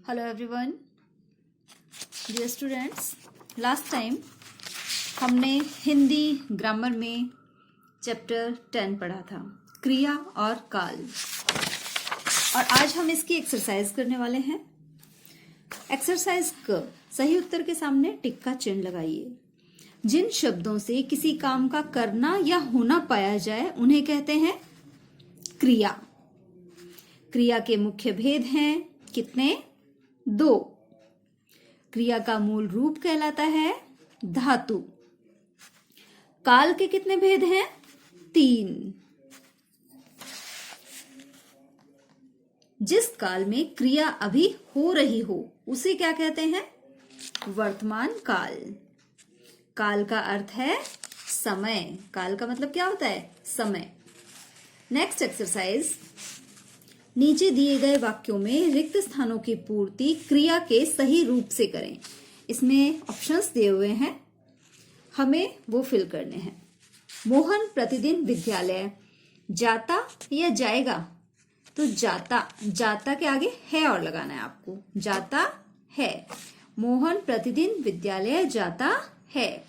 Hello everyone, dear students. Last time हमने Hindi grammar में chapter 10 पढ़ा था, क्रिया और काल। और आज हम इसकी एक्सरसाइज करने वाले हैं। एक्सरसाइज क, सही उत्तर के सामने टिक का चिन्ह लगाइए। जिन शब्दों से किसी काम का करना या होना पाया जाए उन्हें कहते हैं क्रिया। क्रिया के मुख्य भेद हैं कितने? 2। क्रिया का मूल रूप कहलाता है धातु। काल के कितने भेद हैं? 3। जिस काल में क्रिया अभी हो रही हो उसे क्या कहते हैं? वर्तमान काल। काल का अर्थ है समय। काल का मतलब क्या होता है? समय। नेक्स्ट एक्सरसाइज, नीचे दिए गए वाक्यों में रिक्त स्थानों की पूर्ति क्रिया के सही रूप से करें। इसमें ऑप्शंस दिए हुए हैं, हमें वो फिल करने हैं। मोहन प्रतिदिन विद्यालय जाता या जाएगा? तो जाता, जाता के आगे है और लगाना है आपको। जाता है। मोहन प्रतिदिन विद्यालय जाता है।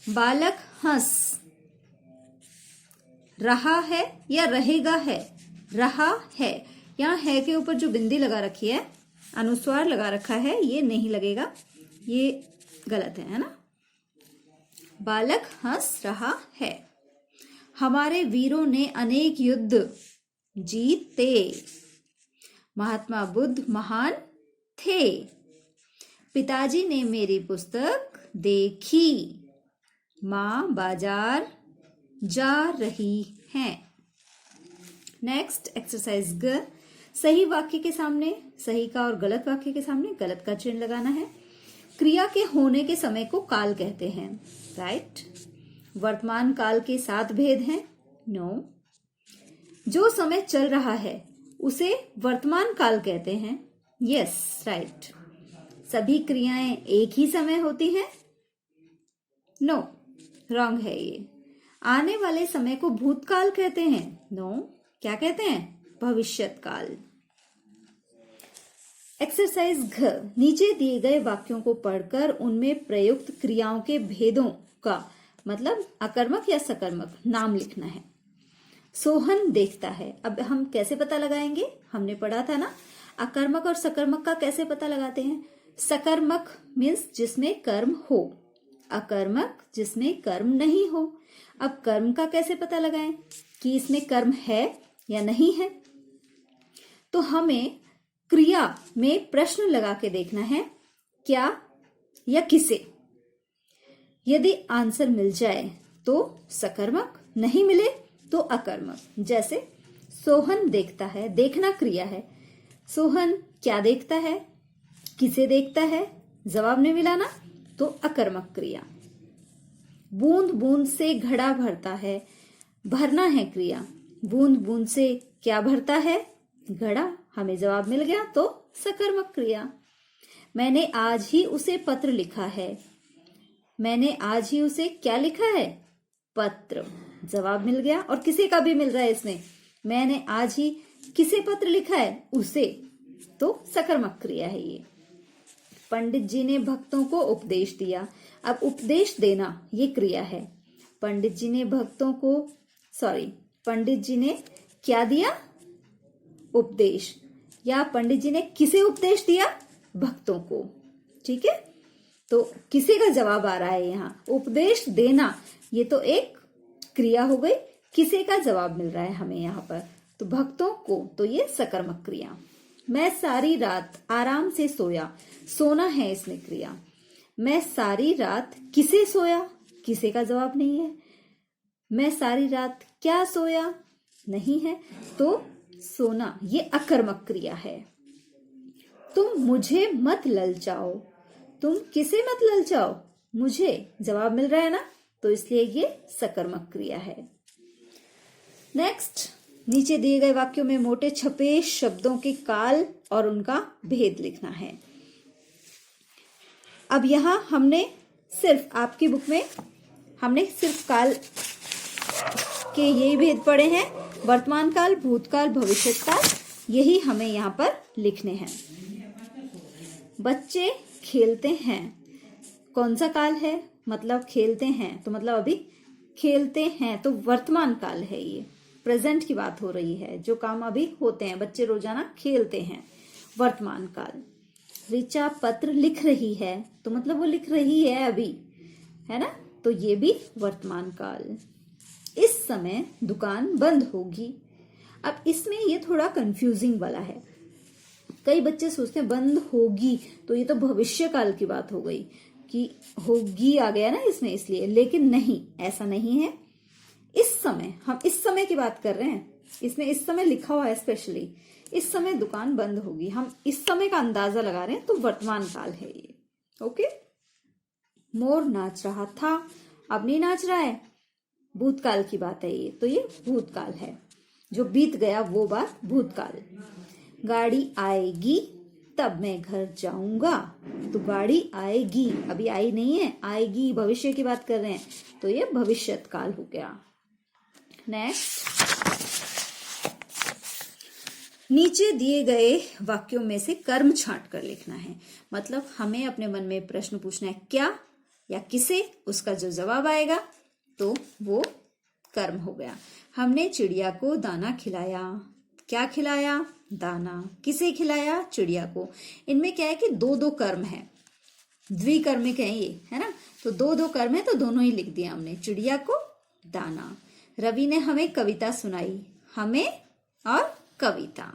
बालक हंस रहा है या रहेगा है? रहा है। यहाँ है के ऊपर जो बिंदी लगा रखी है, अनुस्वार लगा रखा है, ये नहीं लगेगा, ये गलत है ना। बालक हंस रहा है। हमारे वीरों ने अनेक युद्ध जीते। महात्मा बुद्ध महान थे। पिताजी ने मेरी पुस्तक देखी। माँ बाजार जा रही हैं। नेक्स्ट एक्सरसाइज ग, सही वाक्य के सामने सही का और गलत वाक्य के सामने गलत का चिन्ह लगाना है। क्रिया के होने के समय को काल कहते हैं, राइट। वर्तमान काल के 7 भेद हैं, नो। जो समय चल रहा है उसे वर्तमान काल कहते हैं, यस, राइट। सभी क्रियाएं एक ही समय होती हैं, नो, रॉन्ग है ये। आने वाले समय को भूतकाल कहते हैं, नो। क्या कहते हैं? भविष्यत काल। एक्सरसाइज घ, नीचे दिए गए वाक्यों को पढ़कर उनमें प्रयुक्त क्रियाओं के भेदों का मतलब अकर्मक या सकर्मक नाम लिखना है। सोहन देखता है। अब हम कैसे पता लगाएंगे? हमने पढ़ा था ना, अकर्मक और सकर्मक का कैसे पता लगाते हैं। सकर्मक मीन्स जिसमें कर्म हो, अकर्मक जिसमें कर्म नहीं हो। अब कर्म का कैसे पता लगाएं कि इसमें कर्म है या नहीं है? तो हमें क्रिया में प्रश्न लगा के देखना है, क्या या किसे। यदि आंसर मिल जाए तो सकर्मक, नहीं मिले तो अकर्मक। जैसे सोहन देखता है, देखना क्रिया है। सोहन क्या देखता है, किसे देखता है, जवाब नहीं मिला ना, तो अकर्मक क्रिया। बूंद बूंद से घड़ा भरता है, भरना है क्रिया। बूंद बूंद से क्या भरता है? घड़ा। हमें जवाब मिल गया तो सकर्मक क्रिया। मैंने आज ही उसे पत्र लिखा है। मैंने आज ही उसे क्या लिखा है? पत्र। जवाब मिल गया। और किसी का भी मिल रहा है इसमें, मैंने आज ही किसे पत्र लिखा है? उसे, तो सकर्मक क्रिया है ये। पंडित जी ने भक्तों को उपदेश दिया। अब उपदेश देना ये क्रिया है। पंडित जी ने पंडित जी ने क्या दिया? उपदेश। या पंडित जी ने किसे उपदेश दिया? भक्तों को। ठीक है, तो किसे का जवाब आ रहा है यहाँ? उपदेश देना, ये तो एक क्रिया हो गई। किसे का जवाब मिल रहा है हमें यहाँ पर? तो भक्तों को, तो ये सकर्मक क्रिया। मैं सारी रात आराम से सोया। सोना है इसमें क्रिया। मैं सारी रात किसे सोया? किसे का जवाब नहीं है। मैं सारी रात क्या सोया? नहीं है, तो सोना ये अकर्मक क्रिया है। तुम मुझे मत ललचाओ। तुम किसे मत ललचाओ? मुझे। जवाब मिल रहा है ना, तो इसलिए ये सकर्मक क्रिया है। नेक्स्ट, नीचे दिए गए वाक्यों में मोटे छपे शब्दों के काल और उनका भेद लिखना है। अब यहां हमने सिर्फ, आपकी बुक में हमने सिर्फ काल के यही भेद पढ़े हैं, वर्तमान काल, भूतकाल, भविष्यत काल। यही हमें यहाँ पर लिखने हैं। बच्चे खेलते हैं, कौन सा काल है? मतलब खेलते हैं, तो मतलब अभी खेलते हैं, तो वर्तमान काल है, ये प्रेजेंट की बात हो रही है। जो काम अभी होते हैं, बच्चे रोजाना खेलते हैं, वर्तमान काल। ऋचा पत्र लिख रही है, तो मतलब वो लिख रही है अभी, है ना, तो ये भी वर्तमान काल। इस समय दुकान बंद होगी। अब इसमें ये थोड़ा कंफ्यूजिंग वाला है। कई बच्चे सोचते हैं बंद होगी, तो ये तो भविष्य काल की बात हो गई, कि होगी आ गया ना इसमें, इसलिए। लेकिन नहीं, ऐसा नहीं है। इस समय, हम इस समय की बात कर रहे हैं, इसमें इस समय लिखा हुआ है स्पेशली, इस समय दुकान बंद होगी। हम इस समय का अंदाजा लगा रहे हैं, तो वर्तमान काल है ये। ओके। मोर नाच रहा था, अब नहीं नाच रहा है, भूतकाल की बात है ये, तो ये भूतकाल है। जो बीत गया वो बात भूतकाल। गाड़ी आएगी तब मैं घर जाऊंगा, तो गाड़ी आएगी, अभी आई नहीं है, आएगी, भविष्य की बात कर रहे हैं, तो ये भविष्यत काल हो गया। नेक्स्ट, नीचे दिए गए वाक्यों में से कर्म छांट कर लिखना है। मतलब हमें अपने मन में प्रश्न पूछना है, क्या या किसे, उसका जो जवाब आएगा तो वो कर्म हो गया। हमने चिड़िया को दाना खिलाया, क्या खिलाया? दाना। किसे खिलाया? चिड़िया को। इनमें क्या है कि दो दो कर्म है, द्विकर्मिक है ये, है ना, तो दो दो कर्म है, तो दोनों ही लिख दिया हमने, चिड़िया को, दाना। रवि ने हमें कविता सुनाई, हमें और कविता।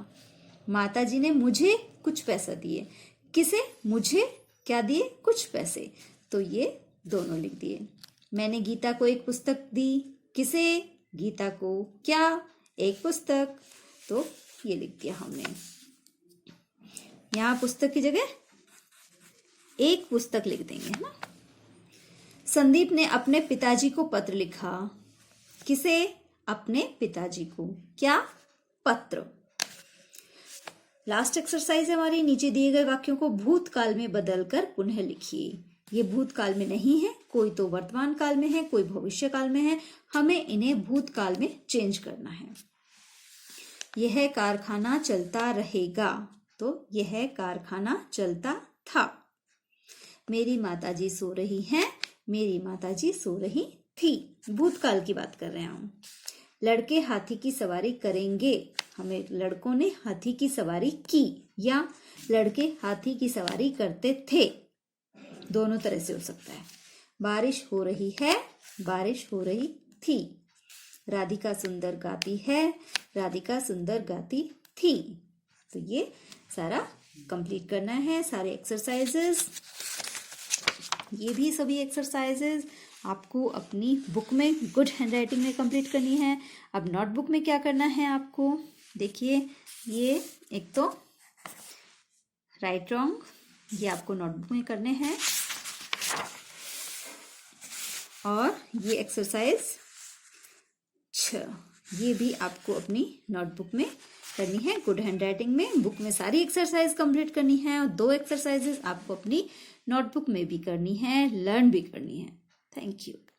माताजी ने मुझे कुछ पैसा दिए, किसे? मुझे क्या दिए? कुछ पैसे, तो ये दोनों लिख दिए। मैंने गीता को एक पुस्तक दी, किसे? गीता को। क्या? एक पुस्तक, तो ये लिख दिया हमने। यहां पुस्तक की जगह एक पुस्तक लिख देंगे, है ना। संदीप ने अपने पिताजी को पत्र लिखा, किसे? अपने पिताजी को। क्या? पत्र। लास्ट एक्सरसाइज है हमारी, नीचे दिए गए वाक्यों को भूतकाल में बदलकर पुनः लिखिए। ये भूतकाल में नहीं है, कोई तो वर्तमान काल में है, कोई भविष्य काल में है, हमें इन्हें भूतकाल में चेंज करना है। यह कारखाना चलता रहेगा, तो यह कारखाना चलता था। मेरी माताजी सो रही हैं, मेरी माताजी सो रही थी, भूतकाल की बात कर रहे हैं हम। लड़के हाथी की सवारी करेंगे, हमें लड़कों ने हाथी की सवारी की, या लड़के हाथी की सवारी करते थे, दोनों तरह से हो सकता है। बारिश हो रही है, बारिश हो रही थी। राधिका सुंदर गाती है, राधिका सुंदर गाती थी। तो ये सारा कंप्लीट करना है, सारे एक्सरसाइजेस। ये भी सभी एक्सरसाइजेस आपको अपनी बुक में गुड हैंडराइटिंग में कंप्लीट करनी है। अब नोटबुक में क्या करना है आपको, देखिए, ये एक तो राइट रॉन्ग, ये आपको नोटबुक में करने हैं, और ये एक्सरसाइज 6, ये भी आपको अपनी नोटबुक में करनी है, गुड हैंडराइटिंग में। बुक में सारी एक्सरसाइज कंप्लीट करनी है, और 2 एक्सरसाइजेस आपको अपनी नोटबुक में भी करनी है, लर्न भी करनी है। Thank you.